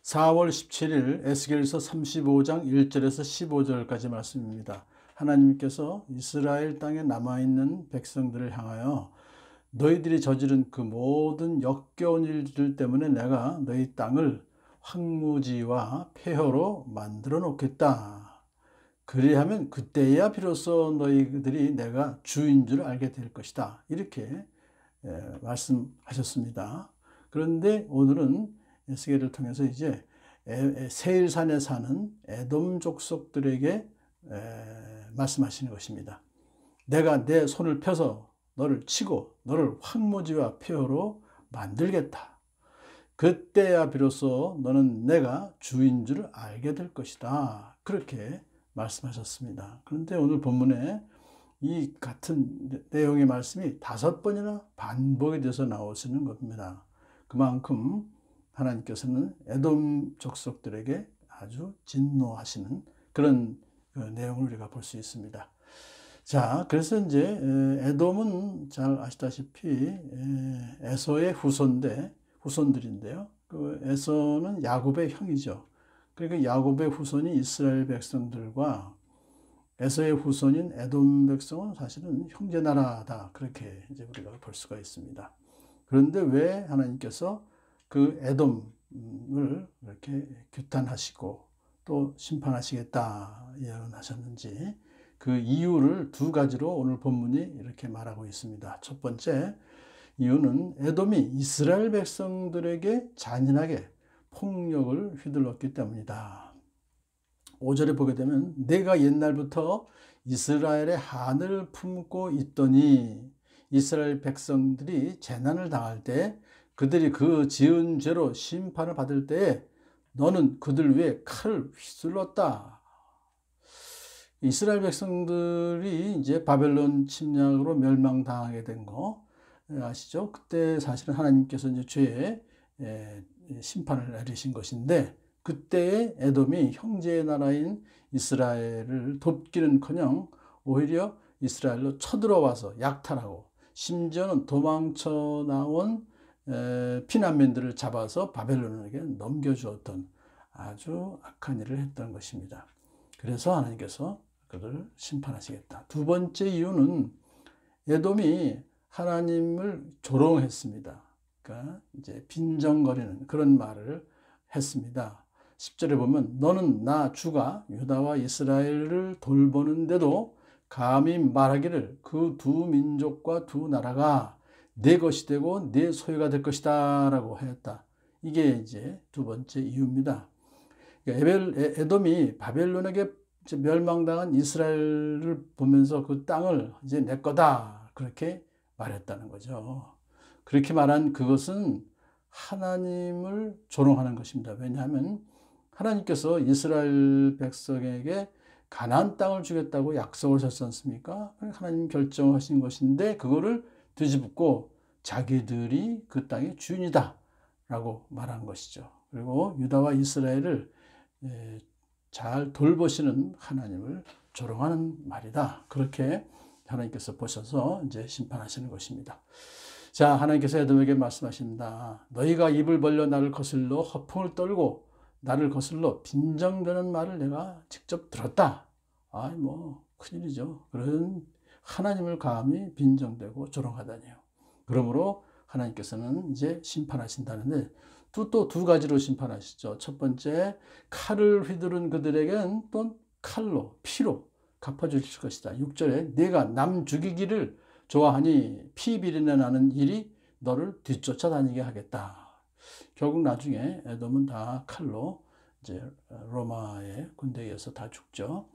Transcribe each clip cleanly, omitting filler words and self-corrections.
4월 17일 에스겔서 35장 1절에서 15절까지 말씀입니다. 하나님께서 이스라엘 땅에 남아있는 백성들을 향하여 너희들이 저지른 그 모든 역겨운 일들 때문에 내가 너희 땅을 황무지와 폐허로 만들어 놓겠다. 그리하면 그때야 비로소 너희들이 내가 주인 줄 알게 될 것이다. 이렇게 말씀하셨습니다. 그런데 오늘은 에스겔을 통해서 이제 세일산에 사는 에돔 족속들에게 말씀하시는 것입니다. 내가 내 손을 펴서 너를 치고 너를 황무지와 폐허로 만들겠다. 그때야 비로소 너는 내가 주인 줄 알게 될 것이다. 그렇게 말씀하셨습니다. 그런데 오늘 본문에 이 같은 내용의 말씀이 5번이나 반복이 돼서 나오시는 겁니다. 그만큼 하나님께서는 에돔 족속들에게 아주 진노하시는 그런 내용을 우리가 볼 수 있습니다. 자, 그래서 이제 에돔은 잘 아시다시피 에서의 후손들인데요. 그 에서는 야곱의 형이죠. 그러니까 야곱의 후손이 이스라엘 백성들과 에서의 후손인 에돔 백성은 사실은 형제 나라다. 그렇게 이제 우리가 볼 수가 있습니다. 그런데 왜 하나님께서 그 에돔을 이렇게 규탄하시고 또 심판하시겠다 예언하셨는지 그 이유를 2가지로 오늘 본문이 이렇게 말하고 있습니다. 첫 번째 이유는 에돔이 이스라엘 백성들에게 잔인하게 폭력을 휘둘렀기 때문이다. 5절에 보게 되면 내가 옛날부터 이스라엘의 한을 품고 있더니 이스라엘 백성들이 재난을 당할 때 그들이 그 지은 죄로 심판을 받을 때에 너는 그들 위에 칼을 휘둘렀다. 이스라엘 백성들이 이제 바벨론 침략으로 멸망당하게 된 거 아시죠? 그때 사실은 하나님께서 이제 죄의 심판을 내리신 것인데 그때의 에돔이 형제의 나라인 이스라엘을 돕기는커녕 오히려 이스라엘로 쳐들어와서 약탈하고 심지어는 도망쳐 나온 피난민들을 잡아서 바벨론에게 넘겨주었던 아주 악한 일을 했던 것입니다. 그래서 하나님께서 그들을 심판하시겠다. 2번째 이유는 에돔이 하나님을 조롱했습니다. 그러니까 이제 빈정거리는 그런 말을 했습니다. 10절에 보면 너는 나 주가 유다와 이스라엘을 돌보는데도 감히 말하기를 그 2 민족과 2 나라가 내 것이 되고 내 소유가 될 것이다 라고 하였다. 이게 이제 2번째 이유입니다. 에돔이 바벨론에게 멸망당한 이스라엘을 보면서 그 땅을 이제 내 거다 그렇게 말했다는 거죠. 그렇게 말한 그것은 하나님을 조롱하는 것입니다. 왜냐하면 하나님께서 이스라엘 백성에게 가나안 땅을 주겠다고 약속을 하셨지 않습니까? 하나님 결정하신 것인데 그거를 뒤집고 자기들이 그 땅의 주인이다 라고 말한 것이죠. 그리고 유다와 이스라엘을 잘 돌보시는 하나님을 조롱하는 말이다. 그렇게 하나님께서 보셔서 이제 심판하시는 것입니다. 자, 하나님께서 에돔에게 말씀하신다. 너희가 입을 벌려 나를 거슬러 허풍을 떨고 나를 거슬러 빈정되는 말을 내가 직접 들었다. 큰일이죠. 그런 하나님을 감히 빈정대고 조롱하다니요. 그러므로 하나님께서는 이제 심판하신다는데 또 2가지로 심판하시죠. 첫 번째, 칼을 휘두른 그들에게는 또 칼로, 피로 갚아주실 것이다. 6절에 내가 남 죽이기를 좋아하니 피 비린내 나는 일이 너를 뒤쫓아 다니게 하겠다. 결국 나중에 에돔은 다 칼로 이제 로마의 군대에 의해서 다 죽죠.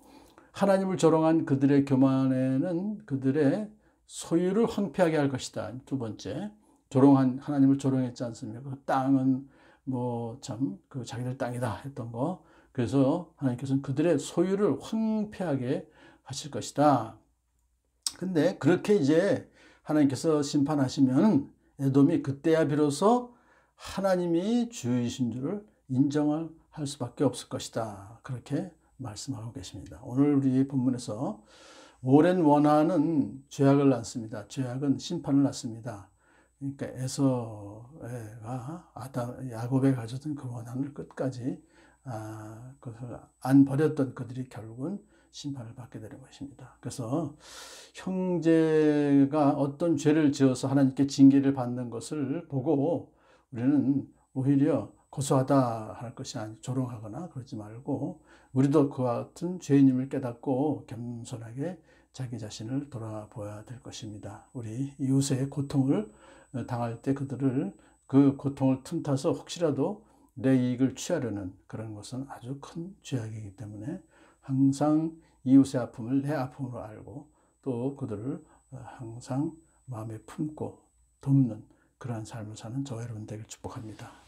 하나님을 조롱한 그들의 교만에는 그들의 소유를 황폐하게 할 것이다. 2번째, 하나님을 조롱했지 않습니까? 그 땅은 그 자기들 땅이다 했던 거. 그래서 하나님께서는 그들의 소유를 황폐하게 하실 것이다. 근데 그렇게 이제 하나님께서 심판하시면 에돔이 그때야 비로소 하나님이 주이신 줄을 인정할 수밖에 없을 것이다. 그렇게 말씀하고 계십니다. 오늘 우리 본문에서 오랜 원하는 죄악을 낳습니다. 죄악은 심판을 낳습니다. 그러니까 에서가 야곱에 가졌던 그 원한을 끝까지 그것을 안 버렸던 그들이 결국은 심판을 받게 되는 것입니다. 그래서 형제가 어떤 죄를 지어서 하나님께 징계를 받는 것을 보고 우리는 오히려 고소하다 할 것이 아니고 조롱하거나 그러지 말고 우리도 그와 같은 죄인임을 깨닫고 겸손하게 자기 자신을 돌아보아야 될 것입니다. 우리 이웃의 고통을 당할 때 그들을 그 고통을 틈타서 혹시라도 내 이익을 취하려는 그런 것은 아주 큰 죄악이기 때문에 항상 이웃의 아픔을 내 아픔으로 알고 또 그들을 항상 마음에 품고 돕는 그러한 삶을 사는 저와 여러분 되길 축복합니다.